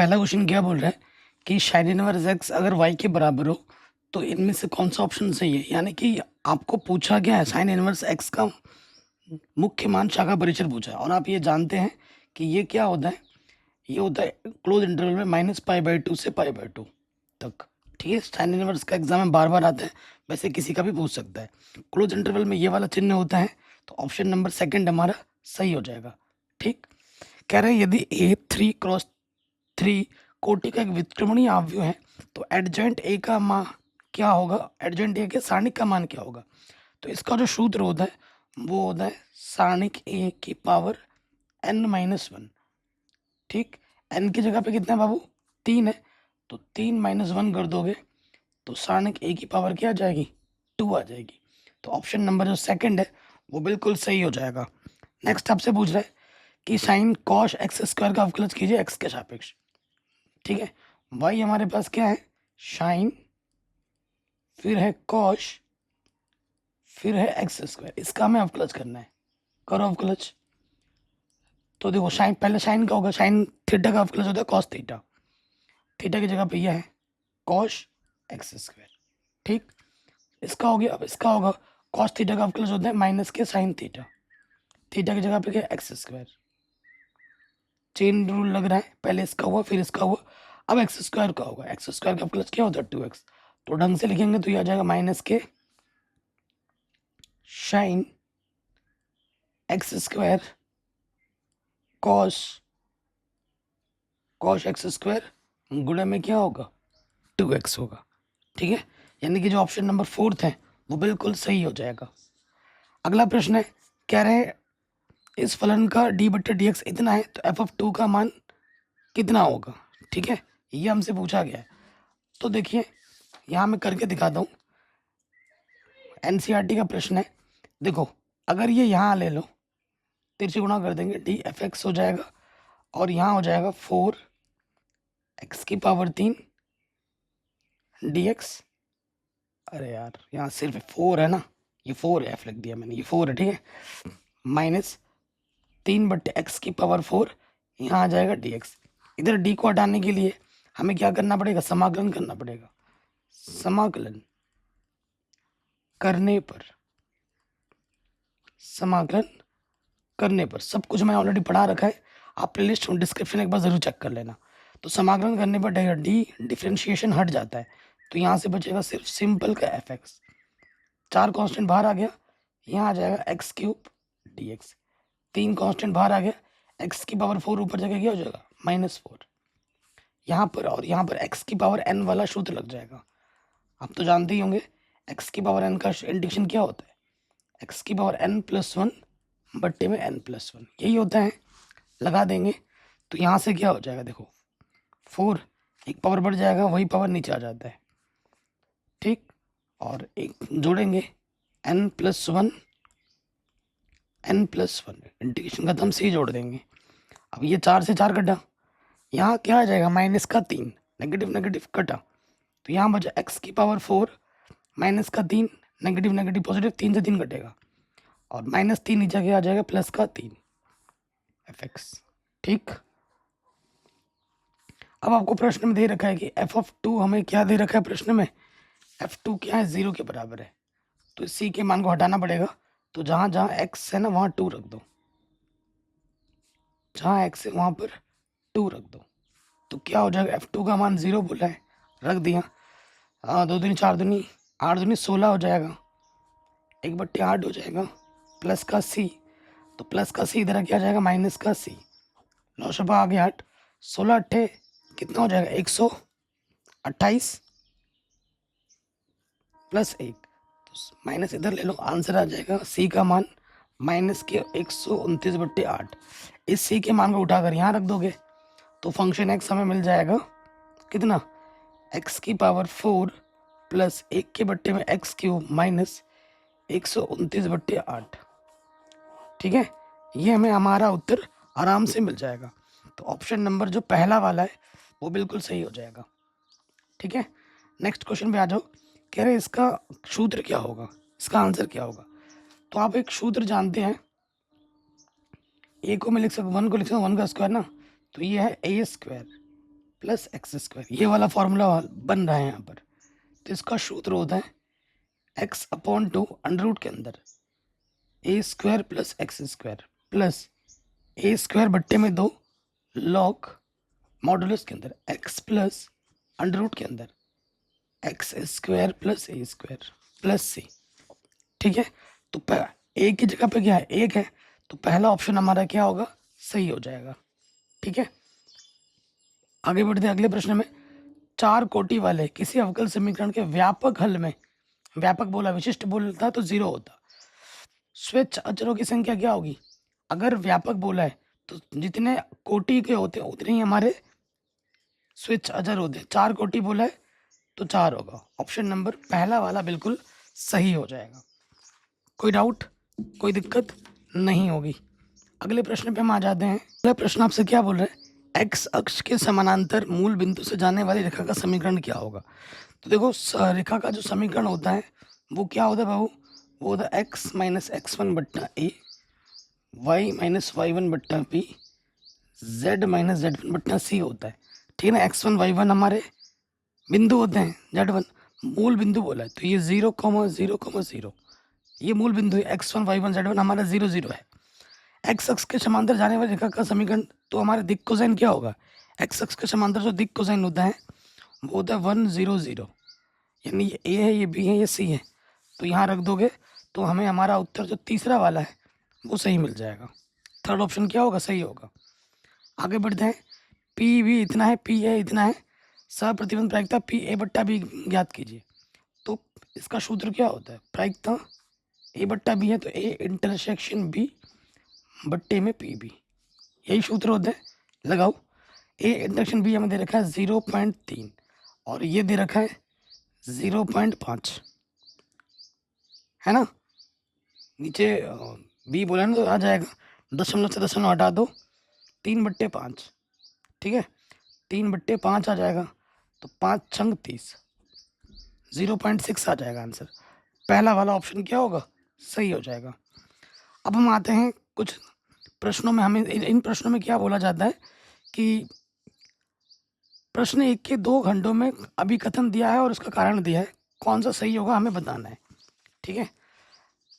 पहला क्वेश्चन क्या बोल रहा है कि साइन इनवर्स एक्स अगर वाई के बराबर हो तो इनमें से कौन सा ऑप्शन सही है। यानी कि आपको पूछा गया है साइन इनवर्स एक्स का मुख्य मान शाखा परिचय पूछा है, और आप ये जानते हैं कि ये क्या होता है। ये होता है क्लोज इंटरवल में -π/2 से π/2 तक। ठीक है, साइन इनवर्स का एग्जाम में बार बार आता है, वैसे किसी का भी पूछ सकता है। क्लोज इंटरवल में ये वाला चिन्ह होता है, तो ऑप्शन नंबर सेकंड हमारा सही हो जाएगा। ठीक, कह रहे हैं यदि A3×3 कोटि का एक विक्रमणीय आव्यूह है तो एडजेंट ए का मान क्या होगा, एडजेंट ए के सारणिक का मान क्या होगा। तो इसका जो सूत्र होता है वो होता है सारणिक ए की पावर n-1। ठीक, n की जगह पे कितना है बाबू, 3 है, तो 3 - 1 कर दोगे तो सारणिक ए की पावर क्या आ जाएगी, 2 आ जाएगी। तो ऑप्शन नंबर जो सेकंड है वो बिल्कुल सही हो जाएगा। नेक्स्ट आपसे पूछ रहा है कि साइन कॉश एक्स स्क्वायर का अवकलज कीजिए एक्स के सापेक्ष। ठीक है, वाई हमारे पास क्या है, साइन, फिर है कॉश, फिर है एक्स स्क्वायर, इसका हमें अवकलज करना है। करो अवकलज। तो देखो साइन, पहले साइन का होगा, साइन थीटा का अवकलज होता है कॉस थीटा। थीटा की जगह पे यह है कॉश एक्स स्क्वायर। ठीक, इसका हो गया। अब इसका होगा कॉस थीटा का अवकलज होता है माइनस के साइन थीटा। थीटा की जगह पे क्या, एक्स स्क्वायर। चेन रूल लग रहा है, पहले इसका हुआ फिर इसका हुआ, अब एक्स स्क्वायर का होगा। एक्स स्क्वायर का प्लस क्या होता है 2x, तो ढंग से लिखेंगे तो ये आ जाएगा माइनस के sine x square cos x square गुणे में क्या होगा 2x होगा। ठीक है, यानी कि जो ऑप्शन नंबर 4 है वो बिल्कुल सही हो जाएगा। अगला प्रश्न है, कह रहे हैं इस फलन का d/dx इतना है तो f(2) का मान कितना होगा। ठीक है, ये हमसे पूछा गया है। तो देखिए यहाँ मैं करके दिखाता हूँ, एनसीईआरटी का प्रश्न है। देखो अगर ये यहाँ ले लो, तिरछे गुणा कर देंगे, df(x) हो जाएगा और यहाँ हो जाएगा 4x⁻³ dx। अरे यार यहाँ सिर्फ 4 है ना, ये 4 है, f लिख दिया मैंने, ये 4 है। ठीक है, माइनस 3/x⁴ यहाँ आ जाएगा dx। इधर d को हटाने के लिए हमें क्या करना पड़ेगा, समाकलन करना पड़ेगा। समाकलन करने पर, समाकलन करने पर सब कुछ मैंने ऑलरेडी पढ़ा रखा है, आप प्लेलिस्ट डिस्क्रिप्शन एक बार जरूर चेक कर लेना। तो समाकलन करने पर डी डिफ्रेंशिएशन हट जाता है, तो यहाँ से बचेगा सिर्फ सिंपल का fx। 4 कांस्टेंट बाहर आ गया, यहाँ आ जाएगा x³ dx। 3 कांस्टेंट बाहर आ गया, x⁻⁴ ऊपर जगह क्या हो जाएगा -4 यहाँ पर, और यहाँ पर x⁻n वाला सूत्र लग जाएगा। आप तो जानते ही होंगे x⁻n का इंटीग्रेशन क्या होता है, x⁻n+1 बट्टे में n+1, यही होता है। लगा देंगे तो यहाँ से क्या हो जाएगा, देखो 4 एक पावर बढ़ जाएगा, वही पावर नीचे आ जाता है। ठीक, और एक जोड़ेंगे n+1 इंटीग्रेशन खत्म से ही जोड़ देंगे। अब ये 4 से 4 कटा, यहाँ क्या आ जाएगा -3, नेगेटिव कटा, तो यहाँ बचा x⁻⁴ -3, नेगेटिव पॉजिटिव, 3 से 3 कटेगा और -3 नीचे क्या आ जाएगा +3 fx। ठीक, अब आपको प्रश्न में दे रखा है कि f(2) हमें क्या दे रखा है प्रश्न में, f(2) क्या है 0 के बराबर है, तो c के मान को हटाना पड़ेगा। तो जहां जहां x है ना वहां 2 रख दो, जहां x है वहां पर 2 रख दो, तो क्या हो जाएगा, f(2) का मान 0 बोला है, रख दिया। 2 दूनी 4 दूनी 8 दूनी 16 हो जाएगा, 1/8 हो जाएगा, प्लस का c, तो प्लस का c इधर क्या आ जाएगा माइनस का c। 9 शपा आ गया 8, 16 अट्ठे कितना हो जाएगा 128 + 1, तो माइनस इधर ले लो, आंसर आ जाएगा c का मान -129/8। इस c के मान को उठाकर यहाँ रख दोगे तो फंक्शन x हमें मिल जाएगा कितना, x⁻⁴ + 1 के बट्टे में x³ -129/8। ठीक है, ये हमें हमारा उत्तर आराम से मिल जाएगा। तो ऑप्शन नंबर जो पहला वाला है वो बिल्कुल सही हो जाएगा। ठीक है, नेक्स्ट क्वेश्चन पे आ जाओ। कह रहे इसका सूत्र क्या होगा, इसका आंसर क्या होगा। तो आप एक सूत्र जानते हैं, a को मैं लिख सकता हूँ 1 को लिख सकता हूँ 1 का स्क्वायर ना, तो ये है a² प्लस एक्स स्क्वायर, ये वाला फॉर्मूला बन रहा है यहाँ पर। तो इसका सूत्र होता है x upon two under root के अंदर a square plus x square plus a square बट्टे में 2 लॉग मॉडुलस के अंदर एक्स प्लस अंडर रूट के अंदर x square plus a square plus सी। ठीक है, तो ए की जगह पे क्या है, 1 है, तो पहला ऑप्शन हमारा क्या होगा, सही हो जाएगा। ठीक है, आगे बढ़ते हैं अगले प्रश्न में। 4 कोटि वाले किसी अवकल समीकरण के व्यापक हल में, व्यापक बोला विशिष्ट बोलता तो 0 होता, स्वेच्छ अचरों की संख्या क्या होगी। अगर व्यापक बोला है तो जितने कोटि के होते हैं उतने ही हमारे स्वेच्छ अचर होते हैं। 4 कोटि बोला है तो 4 होगा। ऑप्शन नंबर पहला वाला बिल्कुल सही हो जाएगा। कोई डाउट, कोई दिक्कत नहीं होगी। अगले प्रश्न पे हम आ जाते हैं। अगला प्रश्न आपसे क्या बोल रहे हैं, एक्स अक्ष के समानांतर मूल बिंदु से जाने वाली रेखा का समीकरण क्या होगा। तो देखो रेखा का जो समीकरण होता है वो क्या होता है बाबू, वो होता है एक्स माइनस x1 बट्टा ए, वाई माइनस y1 बट्टा बी, जेड माइनस z1 बट्टा सी होता है। ठीक है ना, x1 y1 हमारे बिंदु होते हैं, z1 मूल बिंदु बोला है, तो ये 0,0,0 ये मूल बिंदु है। x1 y1 z1 हमारा 0 0 है। एक्स अक्ष के समांतर जाने वाली रेखा का समीकरण, तो हमारे दिक् कोसाइन क्या होगा, एक्स अक्ष के समांतर जो दिक् कोसाइन होता है वो होता है 1 0 0, यानी ये ए है, ये बी है, ये सी है, तो यहाँ रख दोगे तो हमें हमारा उत्तर जो तीसरा वाला है वो सही मिल जाएगा। थर्ड ऑप्शन क्या होगा, सही होगा। आगे बढ़ते हैं। पी भी इतना है, पी ए इतना है, सप्रतिबंध प्रायिकता पी ए बट्टा बी ज्ञात कीजिए। तो इसका सूत्र क्या होता है, प्रायिकता ए बट्टा बी है तो ए इंटरसेक्शन बी बट्टे में पी बी, यही सूत्र होता है। लगाओ, ए इंटरसेक्शन बी हमें दे रखा है 0.3 और ये दे रखा है 0.5, है ना। नीचे बी बोला ना तो आ जाएगा, दशमलव से दशमलव हटा दो, 3/5, ठीक है, 3/5 आ जाएगा, तो 5 छंग 30, 0.6 आ जाएगा आंसर। पहला वाला ऑप्शन क्या होगा, सही हो जाएगा। अब हम आते हैं कुछ प्रश्नों में। हमें इन प्रश्नों में क्या बोला जाता है कि प्रश्न 1 के 2 घंटों में अभिकथन दिया है और उसका कारण दिया है, कौन सा सही होगा हमें बताना है। ठीक है,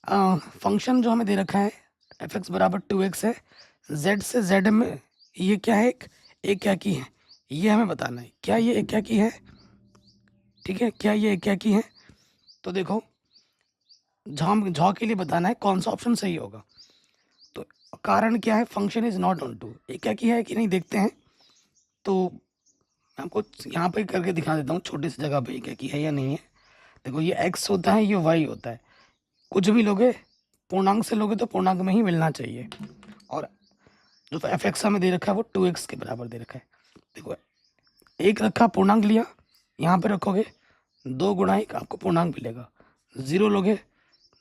फंक्शन जो हमें दे रखा है एफ एक्स बराबर 2x है, z से z में ये क्या है, एक क्या की है, ये हमें बताना है। क्या ये एक क्या की है, ठीक है, क्या ये एक क्या की है। तो देखो झ के लिए बताना है कौन सा ऑप्शन सही होगा। तो कारण क्या है, function is not onto, एक क्या की है कि नहीं देखते हैं। तो मैं आपको यहाँ पे करके दिखा देता हूँ छोटी सी जगह पे क्या की है या नहीं है। देखो ये x होता है, ये y होता है, कुछ भी लोगे पूर्णांक से लोगे तो पूर्णांक में ही मिलना चाहिए। और जो एफ एक्स हमें दे रखा है वो 2x के बराबर दे रखा है। देखो एक रखा पूर्णांक लिया, यहाँ पे रखोगे 2 गुणा 1 आपको पूर्णांक मिलेगा, 0 लोगे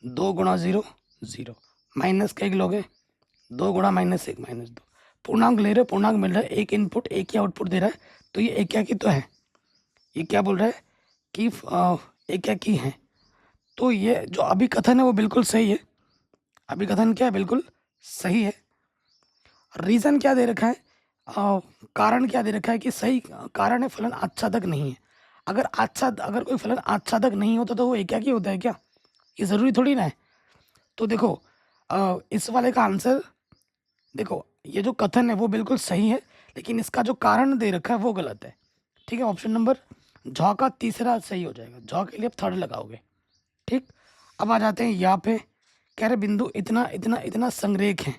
2 गुणा 0 0, माइनस का 1 लोगे 2 गुणा -1 -2, पूर्णांक ले रहे हो, पूर्णांक मिल रहा है, एक इनपुट एक ही आउटपुट दे रहा है, तो ये एक क्या की तो है। ये क्या बोल रहा है कि एक क्या की है, तो ये जो अभिकथन है वो बिल्कुल सही है। अभिकथन क्या है, बिल्कुल सही है। रीज़न क्या दे रखा है, कारण क्या दे रखा है कि सही कारण है फलन आच्छादक नहीं है। अगर कोई फलन आच्छादक नहीं होता तो वो एक क्या की होता है क्या, ये ज़रूरी थोड़ी ना है। तो देखो इस वाले का आंसर, देखो ये जो कथन है वो बिल्कुल सही है, लेकिन इसका जो कारण दे रखा है वो गलत है। ठीक है, ऑप्शन नंबर झ का तीसरा सही हो जाएगा, झ के लिए आप थर्ड लगाओगे। ठीक, अब आ जाते हैं यहाँ पे, कह रहे बिंदु इतना इतना इतना संरेख है।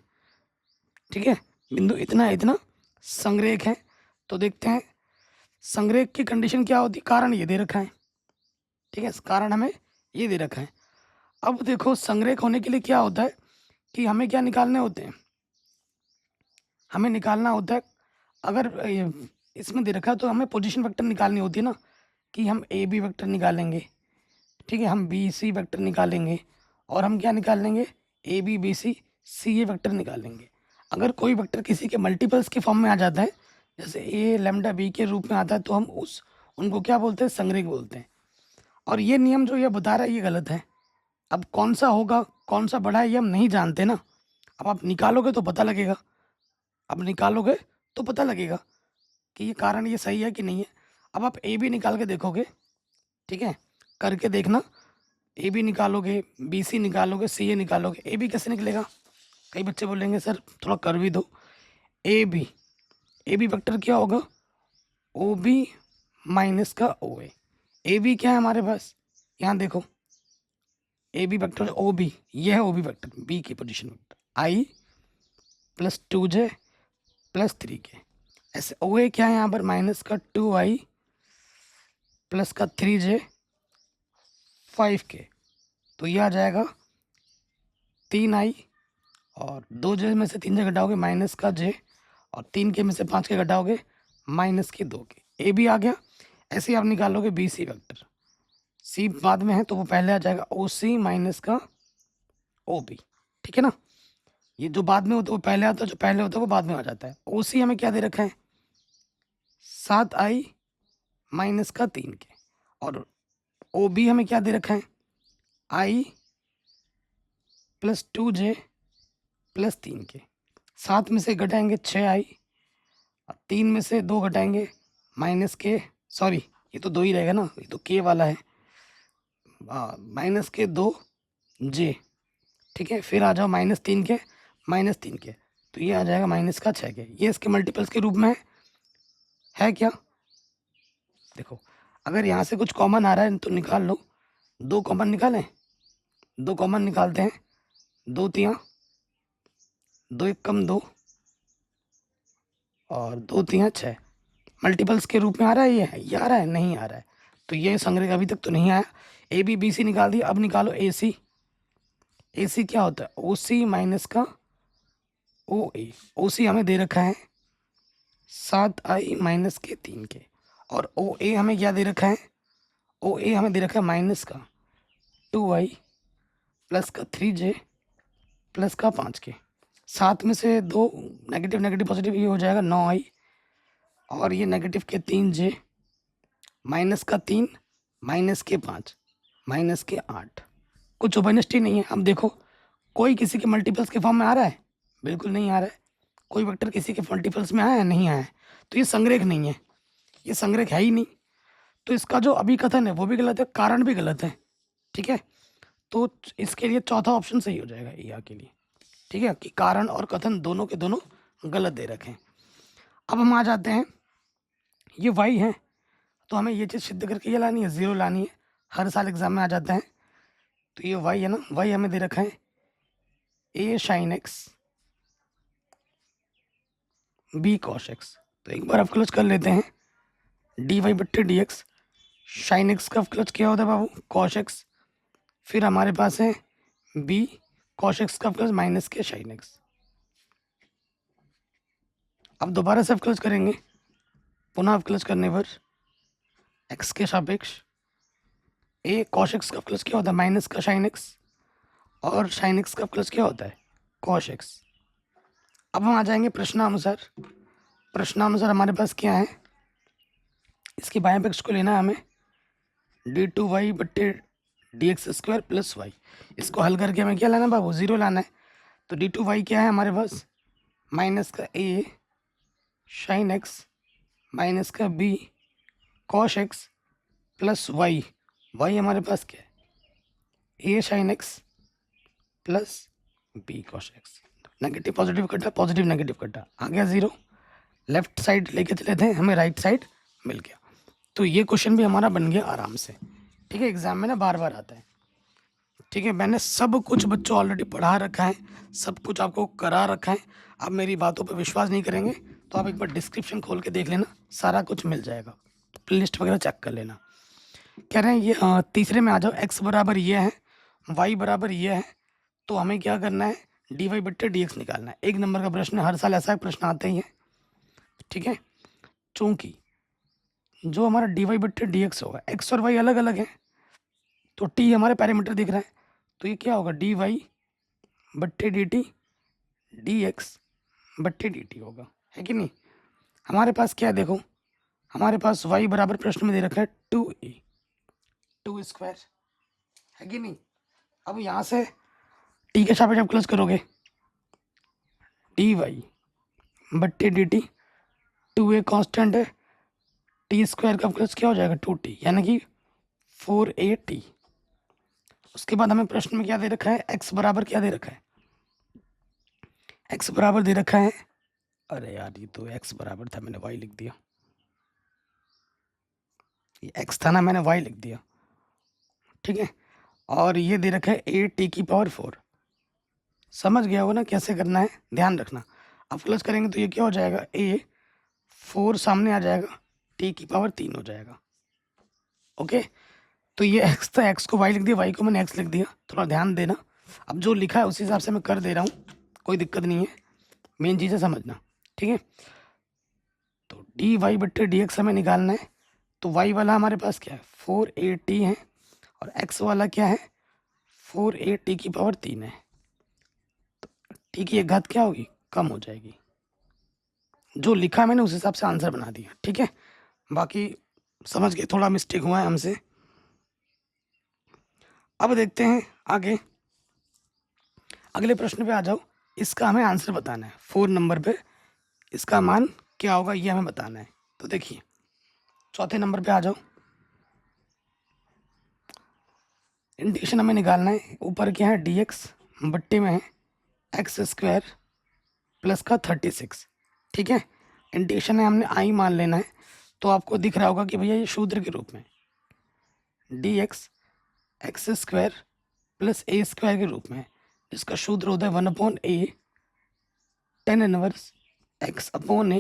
ठीक है, बिंदु इतना इतना संरेख है, तो देखते हैं संरेख की कंडीशन क्या होती है, कारण ये दे रखा है। ठीक है, कारण हमें ये दे रखा है। अब देखो संरेख होने के लिए क्या होता है कि हमें क्या निकालने होते हैं, हमें निकालना होता है, अगर इसमें दे रखा है तो हमें पोजीशन वेक्टर निकालनी होती है ना, कि हम ए बी वेक्टर निकालेंगे, ठीक है, हम बी सी वेक्टर निकालेंगे, और हम क्या निकाल लेंगे, A B B C C A vector निकालेंगे। अगर कोई वेक्टर किसी के मल्टीपल्स के फॉर्म में आ जाता है, जैसे ए लैम्डा बी के रूप में आता है, तो हम उनको क्या बोलते हैं, संरेख बोलते हैं। और ये नियम जो ये बता रहा है ये गलत है। अब कौन सा होगा कौन सा बड़ा है ये हम नहीं जानते ना, अब आप निकालोगे तो पता लगेगा, अब निकालोगे तो पता लगेगा। कि ये कारण ये सही है कि नहीं है। अब आप ए बी निकाल के देखोगे, ठीक है, करके देखना। ए बी निकालोगे, बी सी निकालोगे, सी ए निकालोगे, ए बी कैसे निकलेगा? कई बच्चे बोलेंगे सर थोड़ा कर भी दो। ए बी वेक्टर क्या होगा? ओ बी माइनस का ओ ए बी क्या है हमारे पास? यहाँ देखो, A B vector O B, ये है ओ बी वेक्टर, बी की position vector, i plus 2j plus 3k। ऐसे ओ ए क्या है यहाँ पर? माइनस का 2i प्लस का 3j 5k। तो ये आ जाएगा 3i, और 2j में से 3j घटाओगे माइनस का j, और 3k में से 5k घटाओगे माइनस के 2k। ए बी आ गया। ऐसे ही आप निकालोगे बी सी वेक्टर, सी बाद में है तो वो पहले आ जाएगा ओ सी माइनस का ओ बी, ठीक है ना। ये जो बाद में होता है वो पहले आता है, जो पहले होता है वो बाद में आ जाता है। ओ सी हमें क्या दे रखा है? 7i माइनस का 3k। और ओ बी हमें क्या दे रखा है? i plus 2j plus 3k। 7 में से घटाएंगे 6i, और 3 में से 2 घटाएंगे माइनस के, सॉरी ये तो 2 ही रहेगा ना, ये तो k वाला है, माइनस के 2j, ठीक है। फिर आ जाओ माइनस 3k, तो ये आ जाएगा माइनस का 6k। ये इसके मल्टीपल्स के रूप में है क्या? देखो, अगर यहाँ से कुछ कॉमन आ रहा है तो निकाल लो। 2 कॉमन निकालें, 2 कॉमन निकालते हैं। 2 तियाँ, 2 एक कम 2, और 2 तियाँ 6। मल्टीपल्स के रूप में आ रहा है ये आ रहा है? नहीं आ रहा है। तो ये संग्रह अभी तक तो नहीं आया। ए बी बी सी निकाल दिया, अब निकालो ए सी। ए सी क्या होता है? ओ सी माइनस का ओ ए। ओ सी हमें दे रखा है 7i माइनस के 3k, और ओ ए हमें क्या दे रखा है? ओ ए हमें दे रखा है माइनस का 2i प्लस का 3j प्लस का 5k। 7 में से 2 नेगेटिव नेगेटिव पॉजिटिव, ये हो जाएगा 9i, और ये नेगेटिव के 3j माइनस का 3 माइनस के 5 माइनस के 8। कुछ ओपनिस्टी नहीं है। अब देखो, कोई किसी के मल्टीपल्स के फॉर्म में आ रहा है? बिल्कुल नहीं आ रहा है। कोई वेक्टर किसी के मल्टीपल्स में आया है? नहीं आया है। तो ये संग्रह नहीं है, ये संग्रह है ही नहीं। तो इसका जो अभी कथन है वो भी गलत है, कारण भी गलत है, ठीक है। तो इसके लिए चौथा ऑप्शन सही हो जाएगा या के लिए, ठीक है, कि कारण और कथन दोनों के दोनों गलत दे रखे हैं। अब हम आ जाते हैं, ये वाई है तो हमें ये चीज़ सिद्ध करके ये लानी है, 0 लानी है। हर साल एग्जाम में आ जाता है। तो ये वाई है ना, वाई हमें दे रखा है a sine x b cos x. तो एक बार अवकलज कर लेते हैं, डी वाई बट्टे डी एक्स। साइन एक्स का अवकलज क्या होता है बाबू? Cos x. फिर हमारे पास है बी कॉस एक्स का अवकलज माइनस के साइन एक्स। अब दोबारा से अवकलज करेंगे, पुनः अवकलज करने पर एक्स के सापेक्ष ए कॉस एक्स का अवकलज क्या होता है? माइनस का साइन एक्स, और साइन एक्स का अवकलज क्या होता है? Cos x. अब हम आ जाएंगे प्रश्नानुसार। प्रश्नानुसार हमारे पास क्या है? इसके बाएं पक्ष को लेना है हमें, डी टू वाई बट्टे d x square plus y. इसको हल करके हमें क्या लाना है बाबू? 0 लाना है। तो डी टू वाई क्या है हमारे पास? माइनस का ए साइन एक्स माइनस का b cos x plus y. Y हमारे पास क्या है? A sine x plus b cos x. Negative positive कटा, पॉजिटिव नेगेटिव कटा, आ गया 0। लेफ्ट साइड लेके चले थे, हमें राइट साइड मिल गया। तो ये क्वेश्चन भी हमारा बन गया आराम से, ठीक है। एग्जाम में ना बार बार आता है, ठीक है। मैंने सब कुछ बच्चों ऑलरेडी पढ़ा रखा है, सब कुछ आपको करा रखा है। आप मेरी बातों पर विश्वास नहीं करेंगे तो आप एक बार डिस्क्रिप्शन खोल के देख लेना, सारा कुछ मिल जाएगा। प्ले लिस्ट वगैरह चेक कर लेना। कह रहे हैं ये तीसरे में आ जाओ, एक्स बराबर ये है, वाई बराबर ये है, तो हमें क्या करना है? डी वाई बट्टे डी एक्स निकालना है। 1 नंबर का प्रश्न, हर साल ऐसा प्रश्न आते ही है, ठीक है। चूंकि जो हमारा डी वाई बट्टे डी एक्स होगा, एक्स और वाई अलग अलग है, तो टी हमारे पैरामीटर दिख रहा है, तो ये क्या होगा? डी वाई बट्टे डी टी डी एक्स बट्टे डी टी होगा, है कि नहीं। हमारे पास क्या है देखो, हमारे पास वाई बराबर प्रश्न में दे रखा है 2a 2 स्क्वायर, है कि नहीं। अब यहाँ से टी के सापेक्ष अवकलज करोगे, डी वाई बट्टे डी टी 2a कांस्टेंट है, टी स्क्वायर का प्लस क्या हो जाएगा 2t, यानी कि 4at। उसके बाद हमें प्रश्न में क्या दे रखा है, x बराबर क्या दे रखा है, x बराबर दे रखा है, अरे यार ये तो x बराबर था, मैंने y लिख दिया, ये x था ना, मैंने y लिख दिया, ठीक है। और ये दे रखा है a t⁴। समझ गया हो ना कैसे करना है, ध्यान रखना। अब प्लस करेंगे तो ये क्या हो जाएगा, a4 सामने आ जाएगा, t⁴ हो जाएगा। ओके, तो ये x था, x को y लिख दिया, y को मैंने x लिख दिया, थोड़ा ध्यान देना। अब जो लिखा है उसी हिसाब से मैं कर दे रहा हूँ, कोई दिक्कत नहीं है, मेन चीज़ है समझना, ठीक है। तो dy/dx हमें निकालना है, तो y वाला हमारे पास क्या है 4at है, और x वाला क्या है 4at⁴ है। तो t की एक घात क्या होगी, कम हो जाएगी। जो लिखा है मैंने उस हिसाब से आंसर बना दिया, ठीक है। बाकी समझ गए, थोड़ा मिस्टेक हुआ है हमसे। अब देखते हैं आगे, अगले प्रश्न पे आ जाओ। इसका हमें आंसर बताना है, 4 नंबर पे इसका मान क्या होगा ये हमें बताना है। तो देखिए चौथे नंबर पे आ जाओ, इंटीग्रेशन हमें निकालना है। ऊपर क्या है dx, बट्टे में है x² प्लस का 36, ठीक है। इंटीग्रेशन है, हमने आई मान लेना है। तो आपको दिख रहा होगा कि भैया ये शूद्र के रूप में dx x² प्लस a² के रूप में है, जिसका शूद्र होता है 1/a tan inverse x/a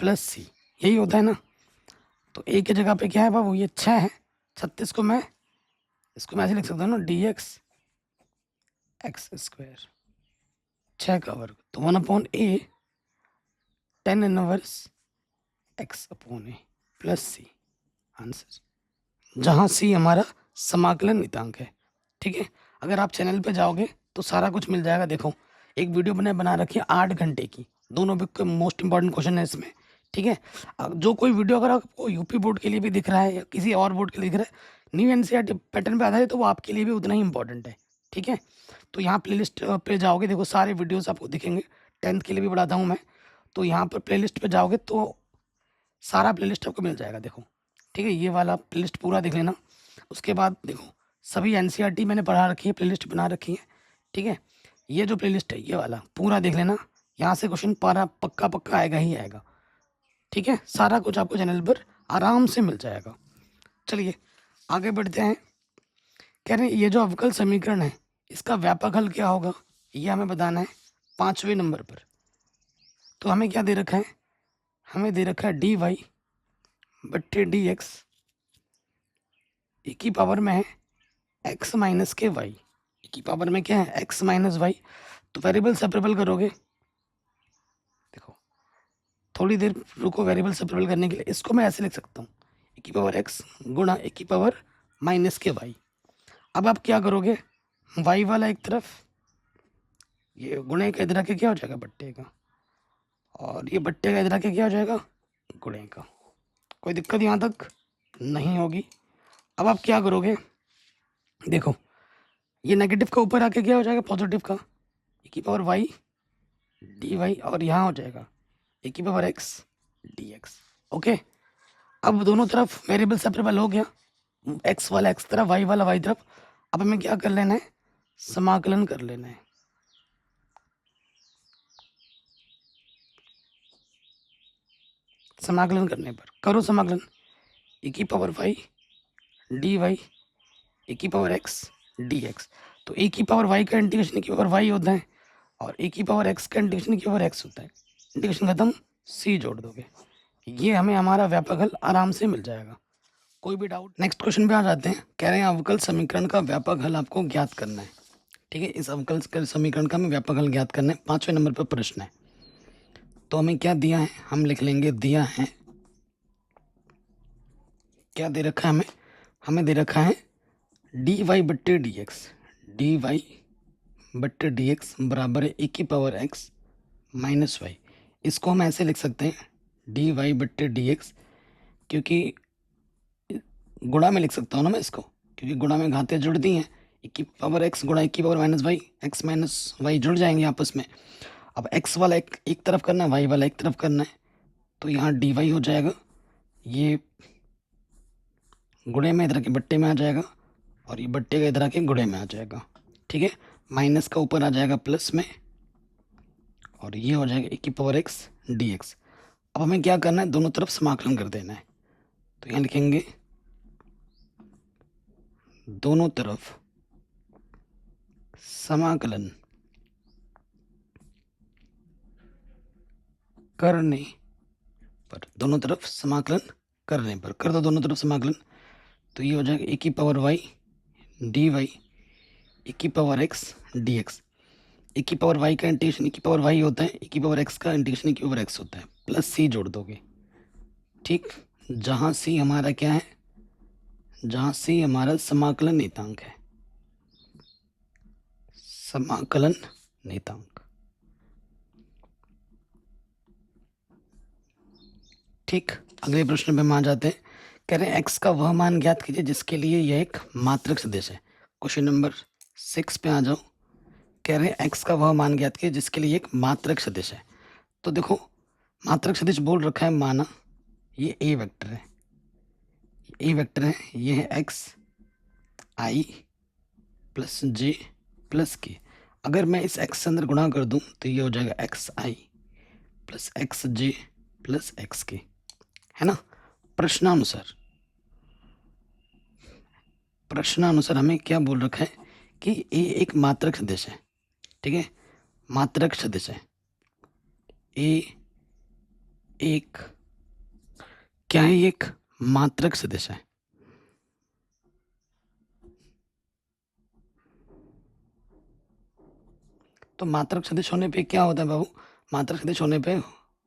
plus c, यही होता है ना। तो a की जगह पे क्या है बाबू, ये 6 है, 36 को मैं इसको मैं ऐसे लिख सकता हूँ ना, dx x², 6 का वर्ग, तो 1/a tan inverse x/a plus c, answer, जहाँ c हमारा समाकलन नितांक है, ठीक है। अगर आप चैनल पे जाओगे तो सारा कुछ मिल जाएगा। देखो एक वीडियो मैंने बना रखी है 8 घंटे की, दोनों भी मोस्ट इंपॉर्टेंट क्वेश्चन है इसमें, ठीक है। अब जो कोई वीडियो अगर आपको यूपी बोर्ड के लिए भी दिख रहा है या किसी और बोर्ड के लिए दिख रहा है, न्यू एनसीईआरटी पैटर्न पे आधारित, तो वो आपके लिए भी उतना ही इंपॉर्टेंट है, ठीक है। तो यहाँ प्लेलिस्ट पे जाओगे, देखो सारे वीडियोस आपको दिखेंगे, 10th के लिए भी बढ़ाता हूँ मैं। तो यहाँ पर प्लेलिस्ट पे जाओगे तो सारा प्लेलिस्ट आपको मिल जाएगा, देखो, ठीक है। ये वाला प्लेलिस्ट पूरा देख लेना। उसके बाद देखो सभी एनसीईआरटी मैंने पढ़ा रखी है, प्लेलिस्ट बना रखी है, ठीक है। ये जो प्लेलिस्ट है ये वाला पूरा देख लेना, यहाँ से क्वेश्चन पारा पक्का पक्का आएगा ही आएगा, ठीक है। सारा कुछ आपको चैनल पर आराम से मिल जाएगा। चलिए आगे बढ़ते हैं। कह रहे हैं ये जो अवकल समीकरण है इसका व्यापक हल क्या होगा, ये हमें बताना है 5वें नंबर पर। तो हमें क्या दे रखा है, हमें दे रखा है dy/dx e की पावर में है x माइनस के y, e की पावर में क्या है x माइनस वाई। तो वेरिएबल सेपरेबल करोगे, देखो थोड़ी देर रुको, वेरिएबल सेपरेबल करने के लिए इसको मैं ऐसे लिख सकता हूँ, e की पावर x गुणा e की पावर माइनस के y। अब आप क्या करोगे, y वाला एक तरफ, ये गुणे का इधर आके क्या हो जाएगा बट्टे का, और ये बट्टे का इधर आके क्या हो जाएगा गुणे का। कोई दिक्कत यहाँ तक नहीं होगी। अब आप क्या करोगे, देखो ये नेगेटिव का ऊपर आके क्या हो जाएगा पॉजिटिव का, e की पावर y dy, और यहाँ हो जाएगा e की पावर x dx। ओके, अब दोनों तरफ वेरिएबल सेपरेबल हो गया, x वाला x तरफ, y वाला y तरफ। अब हमें क्या कर लेना है, समाकलन कर लेना है। समाकलन करने पर करो समाकलन, e की पावर y dy e की पावर x dx। तो e की पावर y का इंटीग्रेशन e की पावर y होता है, और e की पावर x का इंटीग्रेशन e की पावर x होता है। इंटीग्रेशन खत्म, c जोड़ दोगे, ये हमें हमारा व्यापक हल आराम से मिल जाएगा। कोई भी डाउट, नेक्स्ट क्वेश्चन पे आ जाते हैं। कह रहे हैं अवकल समीकरण का व्यापक हल आपको ज्ञात करना है, ठीक है। इस अवकल समीकरण का हमें व्यापक हल ज्ञात करना है, 5वें नंबर पर प्रश्न है। तो हमें क्या दिया है, हम लिख लेंगे, दिया है, क्या दे रखा है हमें, हमें दे रखा है dy/dx बराबर है e की पावर x माइनस वाई। इसको हम ऐसे लिख सकते हैं dy/dx, क्योंकि गुणा में लिख सकता हूँ ना मैं इसको, क्योंकि गुणा में घातें जुड़ती हैं, e की पावर x गुणा e की पावर minus y, x minus y जुड़ जाएंगे आपस में। अब x वाला एक तरफ करना है, y वाला एक तरफ करना है, तो यहाँ डी वाई हो जाएगा, ये गुणे में इधर के बट्टे में आ जाएगा और ये बट्टे का इधर के गुणे में आ जाएगा। ठीक है, माइनस का ऊपर आ जाएगा प्लस में और ये हो जाएगा e⁻x dx। अब हमें क्या करना है, दोनों तरफ समाकलन कर देना है। तो यहाँ लिखेंगे दोनों तरफ समाकलन करने पर, दोनों तरफ समाकलन करने पर कर दो दोनों तरफ समाकलन। तो ये हो जाएगा e⁻y dy e⁻x dx। e⁻y का इंटीग्रेशन e⁻y होता है, e⁻x का इंटीग्रेशन e⁻x होता है, प्लस c जोड़ दोगे। ठीक, जहाँ c हमारा क्या है, जहाँ c हमारा समाकलन नियतांक है, समाकलन नियतांक। ठीक, अगले प्रश्न पे हम आ जाते हैं। कह रहे हैं x का वह मान ज्ञात कीजिए जिसके लिए यह एक मात्रक सदिश है। क्वेश्चन नंबर 6 पे आ जाओ। कह रहे हैं x का वह मान ज्ञात कीजिए जिसके लिए एक मात्रक सदिश है। तो देखो, मात्रक सदिश बोल रखा है, माना ये a वेक्टर है, a वेक्टर है, ये है x i plus j plus k। अगर मैं इस x से अंदर गुणा कर दूं तो ये हो जाएगा एक्स आई प्लस एक्स जे प्लस एक्स के, है ना। प्रश्नानुसार हमें क्या बोल रखा है कि ए एक मात्रक सदिश है। ठीक है, मात्रक सदिश है, ए एक क्या है, एक मात्रक सदिश है। तो मात्रक सदिश होने पे क्या होता है बाबू, मात्रक सदिश होने पे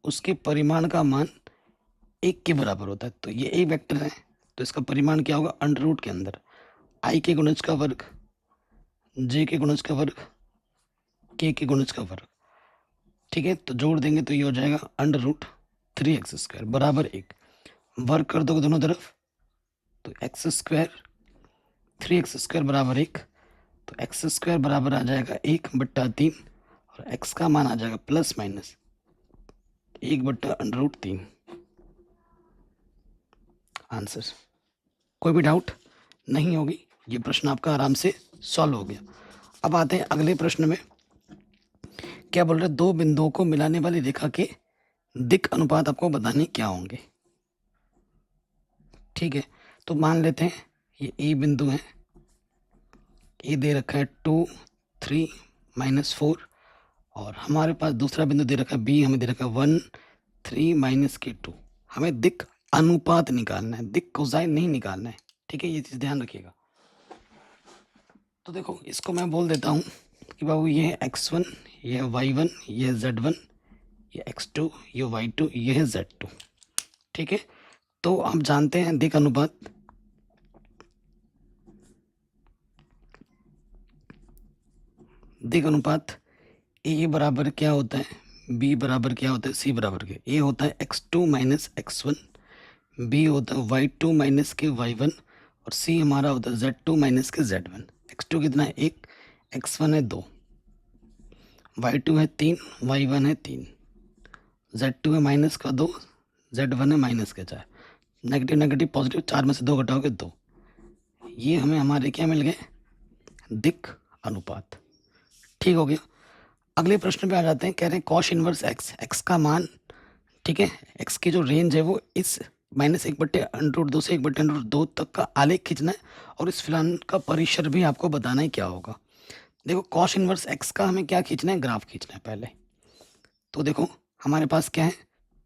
उसके परिमाण का मान एक के बराबर होता है। तो ये ए वेक्टर है, तो इसका परिमाण क्या होगा, अंडर रूट के अंदर आई के गुणज का वर्ग, जे के गुणज का वर्ग, के गुणज का वर्ग। ठीक है, तो जोड़ देंगे तो ये हो जाएगा अंडर रूट 3x² बराबर 1। वर्ग कर दोगे दोनों तरफ तो x² 3x² बराबर 1। तो x² बराबर आ जाएगा 1/3 और x का मान आ जाएगा प्लस माइनस 1/√3। आंसर। कोई भी डाउट नहीं होगी, ये प्रश्न आपका आराम से सॉल्व हो गया। अब आते हैं अगले प्रश्न में। क्या बोल रहे, दो बिंदुओं को मिलाने वाली रेखा के दिक् अनुपात आपको बताने क्या होंगे। ठीक है, तो मान लेते हैं ये ए बिंदु है, ए दे रखा है 2 3 -4 और हमारे पास दूसरा बिंदु दे रखा है बी, हमें दे रखा है 1 3 -2। हमें दिक् अनुपात निकालना है, दिक् कोसाइन नहीं निकालना है। ठीक है, ये चीज़ ध्यान रखिएगा। तो देखो, इसको मैं बोल देता हूँ कि बाबू ये है x1, ये है y1, ये है z1, ये x2, ये y2, ये है z2। ठीक है, तो आप जानते हैं दिक् अनुपात, दिक् अनुपात ए बराबर क्या होता है, बी बराबर क्या होता है, सी बराबर क्या। ए होता है x2 - x1, बी होता है y2 - के y1 और सी हमारा होता है z2 - के z1। x2 कितना है 1, x1 है 2, y2 है 3, y1 है 3, z2 है -2, z1 है -4। नेगेटिव नेगेटिव पॉजिटिव, 4 में से 2 घटाओगे 2। ये हमें हमारे क्या मिल गए, दिक् अनुपात। ठीक हो गया। अगले प्रश्न पे आ जाते हैं। कह रहे हैं कॉश इनवर्स एक्स, एक्स का मान, ठीक है, एक्स की जो रेंज है वो इस -1/√2 से 1/√2 तक का आलेख खींचना है और इस फिलहाल का परिसर भी आपको बताना है क्या होगा। देखो, कॉश इनवर्स एक्स का हमें क्या खींचना है, ग्राफ खींचना है पहले। तो देखो हमारे पास क्या है,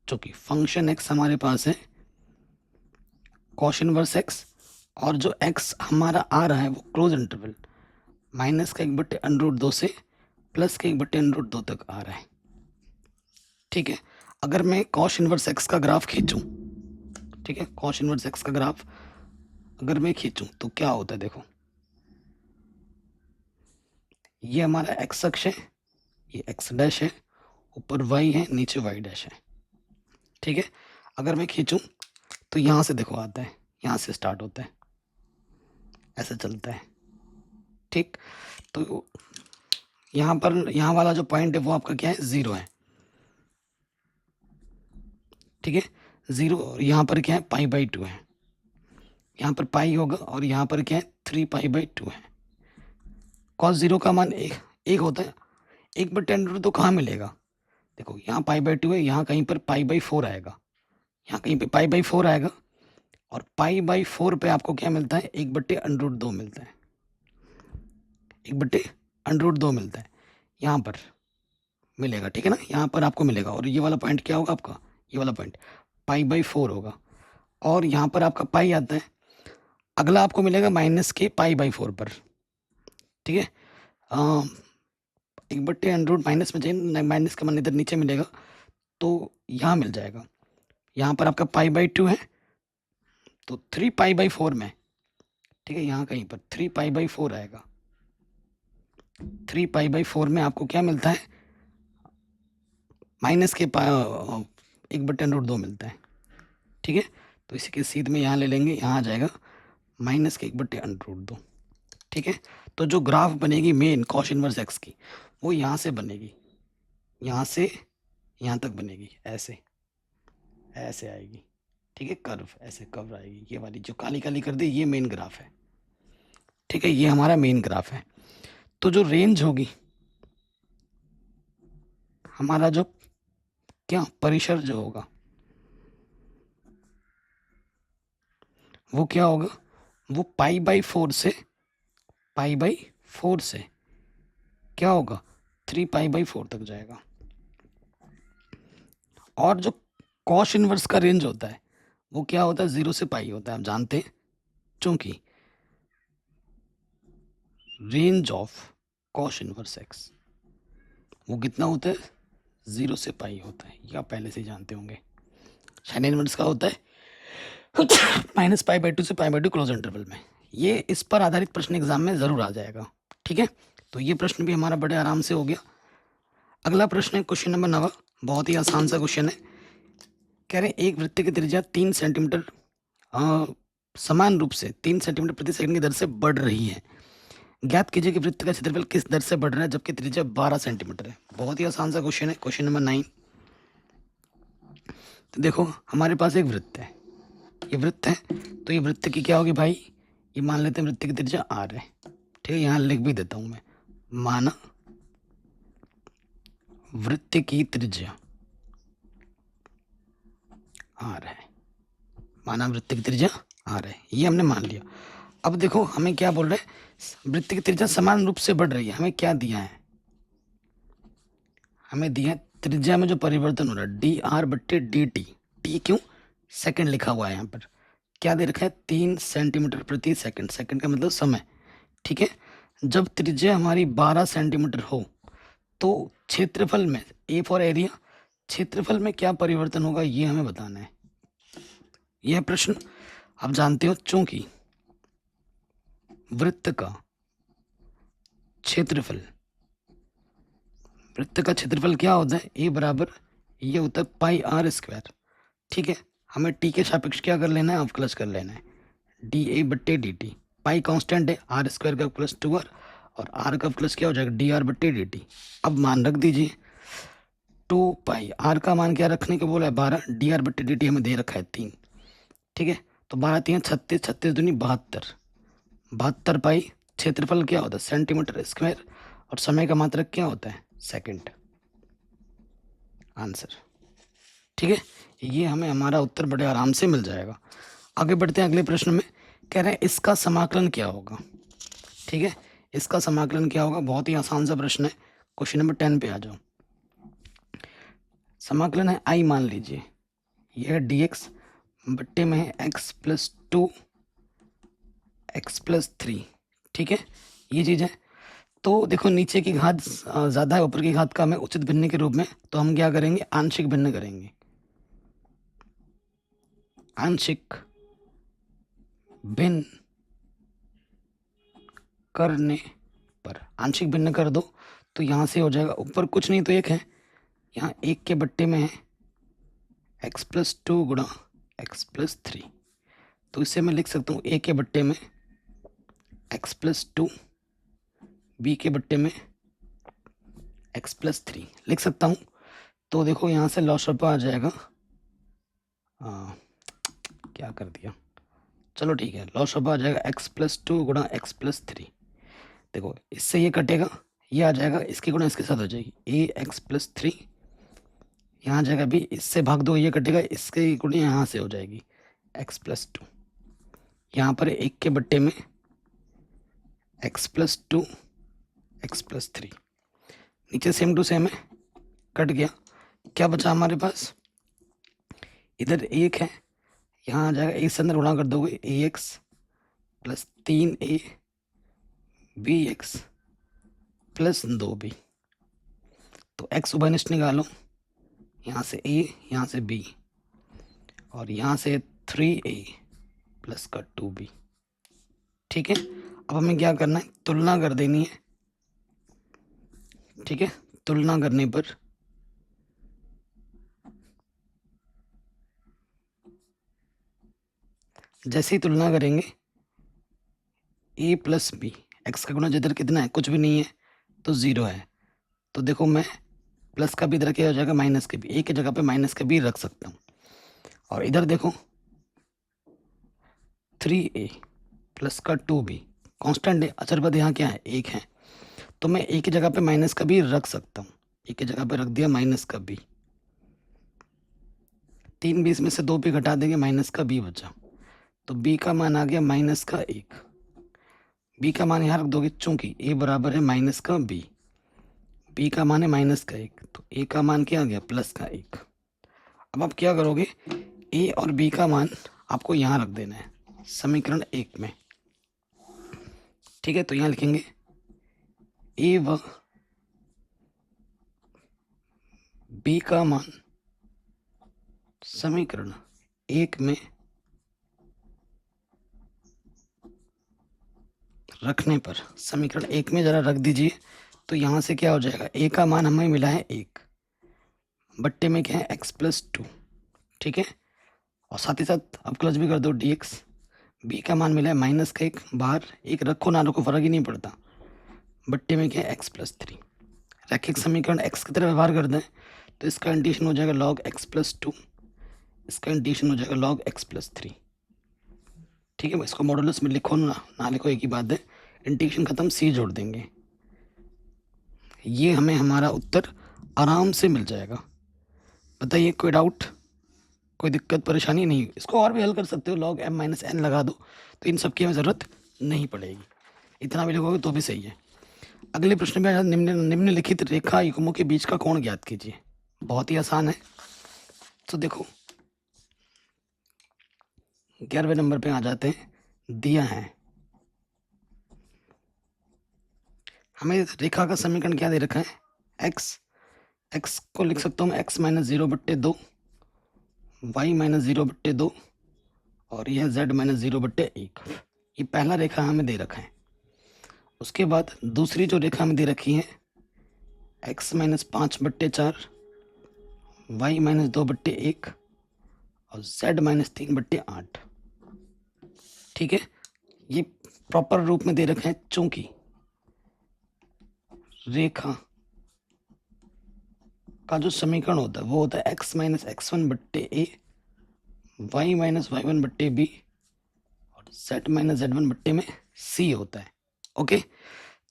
चूंकि फंक्शन एक्स हमारे पास है कॉश इनवर्स एक्स, और जो एक्स हमारा आ रहा है वो क्लोज इंटरवल -1/√2 से +1/√2 तक आ रहा है। ठीक है, अगर मैं कॉश इनवर्स एक्स का ग्राफ खींचूं, ठीक है, कॉश इनवर्स एक्स का ग्राफ अगर मैं खींचूं तो क्या होता है, देखो ये हमारा एक्स अक्ष है, ये एक्स डैश है, ऊपर वाई है, नीचे वाई डैश है। ठीक है, अगर मैं खींचूं तो यहाँ से देखो आता है, यहाँ से स्टार्ट होता है, ऐसा चलता है। ठीक, तो यहाँ पर यहाँ वाला जो पॉइंट है वो आपका क्या है, 0 है। ठीक है। 0 और यहाँ पर क्या है, π/2 है, यहाँ पर पाई होगा और यहाँ पर क्या है 3π/2 है। cos 0 का मान एक होता है, 1/√2 तो कहाँ मिलेगा, देखो यहाँ π/2 है, यहाँ कहीं पर π/4 आएगा, यहाँ कहीं पे π/4 आएगा और π/4 पे आपको क्या मिलता है, 1/√2 मिलता है, 1/√2 मिलता है यहाँ पर मिलेगा, ठीक है ना, यहाँ पर आपको मिलेगा। और ये वाला पॉइंट क्या होगा आपका, ये वाला पॉइंट π/4 होगा और यहाँ पर आपका पाई आता है, अगला आपको मिलेगा माइनस के π/4 पर, ठीक है। 1/√, माइनस में जाए, माइनस का मान इधर नीचे मिलेगा तो यहाँ मिल जाएगा, यहाँ पर आपका π/2 है तो 3π/4 में, ठीक है, यहाँ कहीं पर 3π/4 आएगा, 3π/4 में आपको क्या मिलता है, माइनस के 1/√2 मिलता है, ठीक है। तो इसी के सीध में यहाँ ले लेंगे, यहाँ आ जाएगा माइनस के 1/√2, ठीक है। तो जो ग्राफ बनेगी मेन कॉस इनवर्स एक्स की, वो यहाँ से बनेगी, यहाँ से यहाँ तक बनेगी, ऐसे ऐसे आएगी, ठीक है, कर्व ऐसे कर्व आएगी, ये वाली जो काली काली कर दी ये मेन ग्राफ है, ठीक है, ये हमारा मेन ग्राफ है। तो जो रेंज होगी हमारा, जो क्या परिसर जो होगा वो क्या होगा, वो π/4 से क्या होगा 3π/4 तक जाएगा। और जो कॉस इनवर्स का रेंज होता है वो क्या होता है, 0 से पाई होता है, आप जानते हैं, चूंकि range of cos inverse x वो कितना होता है, 0 से पाई होता है, ये आप पहले से जानते होंगे। साइन इनवर्स का होता है -π/2 से π/2 क्लोज इंटरवल में। ये इस पर आधारित प्रश्न एग्जाम में ज़रूर आ जाएगा, ठीक है। तो ये प्रश्न भी हमारा बड़े आराम से हो गया। अगला प्रश्न है क्वेश्चन नंबर 9, बहुत ही आसान सा क्वेश्चन है। कह रहे हैं एक वृत्त की त्रिज्या 3 सेंटीमीटर समान रूप से 3 सेंटीमीटर प्रति सेकंड की दर से बढ़ रही है, ज्ञात कीजिए कि वृत्त का क्षेत्रफल किस दर से बढ़ रहा है जबकि त्रिज्या 12 सेंटीमीटर है। बहुत ही आसान सा क्वेश्चन है, क्वेश्चन नंबर 9। तो देखो हमारे पास एक वृत्त है, ये वृत्त है, तो ये वृत्त की क्या होगी भाई, ये मान लेते हैं वृत्त की त्रिज्या r है, ठीक है, यहाँ लिख भी देता हूँ मैं, माना वृत्त की त्रिज्या r है, माना वृत्त की त्रिज्या r है, ये हमने मान लिया। अब देखो हमें क्या बोल रहे हैं, वृत्त की त्रिज्या समान रूप से बढ़ रही है, हमें क्या दिया है, हमें दिया है त्रिज्या में जो परिवर्तन हो रहा है dr/dt, टी क्यों, सेकंड लिखा हुआ है यहाँ पर, क्या दे रखा है 3 सेंटीमीटर प्रति सेकंड, सेकंड का मतलब समय, ठीक है। जब त्रिज्या हमारी 12 सेंटीमीटर हो तो क्षेत्रफल में, ए फॉर एरिया, क्षेत्रफल में क्या परिवर्तन होगा ये हमें बताना है। यह प्रश्न आप जानते हो, चूंकि वृत्त का क्षेत्रफल, वृत्त का क्षेत्रफल क्या होता है, ए बराबर ये होता है πr², ठीक है। हमें टी के सापेक्ष क्या कर लेना है, अवकलज कर लेना है, dA/dt, पाई कांस्टेंट है, r² का प्लस 2r और r का प्लस क्या हो जाएगा dr/dt। अब मान रख दीजिए 2π, r का मान क्या रखने को बोला है 12, dr/dt हमें दे रखा है 3, ठीक है। तो 12 3 36, 36 दूनी 72, 72 पाई, क्षेत्रफल क्या होता है सेंटीमीटर स्क्वायर और समय का मात्रक क्या होता है सेकंड, आंसर, ठीक है। ये हमें हमारा उत्तर बड़े आराम से मिल जाएगा। आगे बढ़ते हैं अगले प्रश्न में, कह रहे हैं इसका समाकलन क्या होगा, ठीक है, इसका समाकलन क्या होगा, बहुत ही आसान सा प्रश्न है। क्वेश्चन नंबर 10 पे आ जाओ। समाकलन है आई, मान लीजिए यह dx बट्टे में है x+2 x+3, ठीक है, ये चीज़ है। तो देखो नीचे की घात ज़्यादा है, ऊपर की घात कम है, उचित भिन्न के रूप में, तो हम क्या करेंगे आंशिक भिन्न करेंगे, आंशिक भिन्न करने पर, आंशिक भिन्न कर दो तो यहाँ से हो जाएगा, ऊपर कुछ नहीं तो एक है, यहाँ एक के बट्टे में है x+2 गुणा x+3, तो इसे मैं लिख सकता हूँ a के बट्टे में x+2, b के बट्टे में x+3 लिख सकता हूँ। तो देखो यहाँ से लॉस आ जाएगा हाँ, क्या कर दिया, चलो ठीक है, लॉस ऑफ आ जाएगा x+2 गुणा x+3। देखो इससे ये कटेगा, ये आ जाएगा, इसकी गुणा इसके साथ हो जाएगी ax+3, यहाँ आ जाएगा भी, इससे भाग दो, ये कटेगा, इसके गुणा यहाँ से हो जाएगी x+2, यहाँ पर एक के बट्टे में x+2 x+3, नीचे सेम टू सेम है, कट गया, क्या बचा हमारे पास, इधर एक है, यहाँ आ जाएगा, एक से अंदर गुणा कर दोगे ax plus 3a bx plus 2b, तो x उभयनिष्ठ निकालो, यहाँ से a, यहाँ से b, और यहाँ से 3a प्लस का 2b। ठीक है, अब हमें क्या करना है, तुलना कर देनी है। ठीक है, तुलना करने पर जैसे ही तुलना करेंगे a प्लस बी, एक्स का गुणा जिधर कितना है, कुछ भी नहीं है तो 0 है, तो देखो मैं प्लस का भी इधर क्या हो जाएगा, माइनस के भी, ए की जगह पे माइनस के भी रख सकता हूँ, और इधर देखो 3a प्लस का 2b कांस्टेंट है, अचर पद यहाँ क्या है, 1 है, तो मैं ए की जगह पे माइनस का भी रख सकता हूँ, ए की जगह पे रख दिया माइनस का बी, 3 बीस में से 2 भी घटा देंगे, माइनस का बी बचा, तो बी का मान आ गया माइनस का 1, बी का मान यहाँ रख दोगे, चूंकि ए बराबर है माइनस का बी, बी का मान है माइनस का 1, तो ए का मान क्या आ गया, प्लस का 1। अब आप क्या करोगे, ए और बी का मान आपको यहाँ रख देना है समीकरण 1 में। ठीक है, तो यहाँ लिखेंगे ए व बी का मान समीकरण 1 में रखने पर, समीकरण 1 में जरा रख दीजिए, तो यहाँ से क्या हो जाएगा, ए का मान हमें मिला है 1, बट्टे में क्या है x+2। ठीक है, और साथ ही साथ अब क्लच भी कर दो dx, बी का मान मिला है माइनस का 1, बाहर एक रखो ना रखो फर्क ही नहीं पड़ता, बट्टे में क्या है x+3, रैखिक समीकरण x की तरह व्यवहार कर दें, तो इसका इंटीग्रेशन हो जाएगा log x+2, इसका इंटीग्रेशन हो जाएगा log x+3। ठीक है, इसको मॉडुलस में लिखो ना लिखो एक ही बात है, इंटीग्रेशन खत्म, सी जोड़ देंगे, ये हमें हमारा उत्तर आराम से मिल जाएगा। बताइए कोई डाउट, कोई दिक्कत परेशानी नहीं, इसको और भी हल कर सकते हो, log m-n लगा दो, तो इन सब की हमें ज़रूरत नहीं पड़ेगी, इतना भी लिखोगे तो भी सही है। अगले प्रश्न में निम्नलिखित रेखा युग्मों के बीच का कोण ज्ञात कीजिए, बहुत ही आसान है। तो देखो 11वें नंबर पे आ जाते हैं, दिया है हमें रेखा का समीकरण क्या दे रखा है, x को लिख सकता हूँ मैं x-0/2, y-0/2, और यह z-0/1, ये पहला रेखा हमें दे रखा है। उसके बाद दूसरी जो रेखा हमें दे रखी है x-5/4, y-2/1 और z-3/8। ठीक है, ये प्रॉपर रूप में दे रखे हैं, चूंकि रेखा का जो समीकरण होता है वो होता है x-x1/a, y-y1/b और z-z1/c होता है। ओके,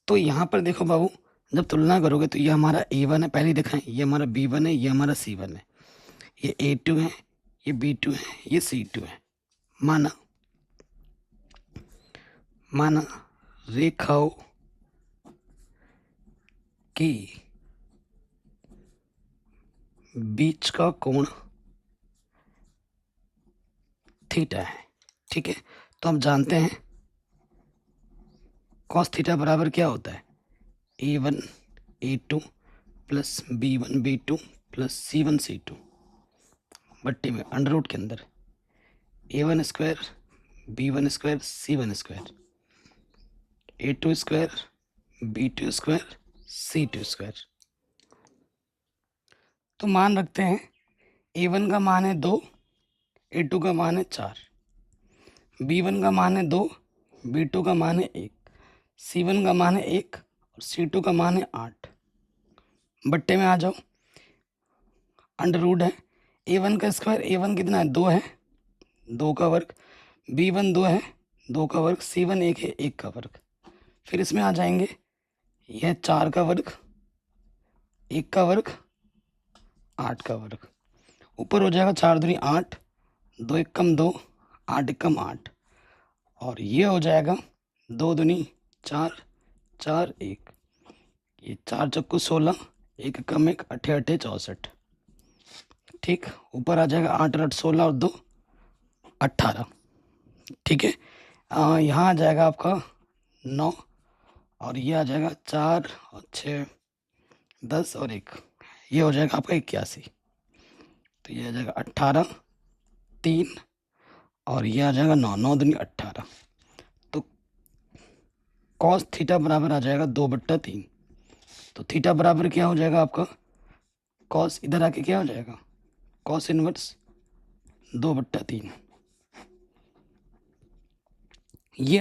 तो यहाँ पर देखो बाबू, जब तुलना करोगे तो ये हमारा a1 है, पहली रेखा है, ये हमारा b1 है, ये हमारा c1 है, ये a2 है, ये b2 है, ये c2 है। माना रेखाओं की बीच का कोण थीटा है। ठीक है, तो हम जानते हैं कॉस थीटा बराबर क्या होता है, a1 a2 plus b1 b2 plus c1 c2 बट्टे में अंडर रूट के अंदर a1 square b1 square c1 square a2 square b2 square c2 square. तो मान रखते हैं a1 का मान है 2, a2 का मान है 4, b1 का मान है 2, b2 का मान है 1, c1 का मान है 1 और c2 का मान है 8। बट्टे में आ जाओ, अंडर रूट है, A1 का स्क्वायर, A1 कितना है 2 है, 2 का वर्ग, B1 2 है, 2 का वर्ग, C1 1 है, 1 का वर्ग। फिर इसमें आ जाएंगे, यह 4 का वर्ग, 1 का वर्ग, 8 का वर्ग। ऊपर हो जाएगा 4 दूनी 8, 2 एक कम 2, 8 एक कम 8, और ये हो जाएगा 2 दूनी 4, 4 1, ये 4 चक्कू 16, 1 कम 1, 8 8 64। ठीक, ऊपर आ जाएगा 8 8 16 और 2 18। ठीक है, यहाँ आ जाएगा आपका 9, और ये आ जाएगा 4 और 6 10 और 1, ये हो जाएगा आपका 81। तो ये आ जाएगा 18 3, और ये आ जाएगा 9, 9 दूनी 18। तो कॉस थीटा बराबर आ जाएगा 2/3। तो थीटा बराबर क्या हो जाएगा आपका, कॉस इधर आके क्या हो जाएगा, कॉस इनवर्स 2/3। ये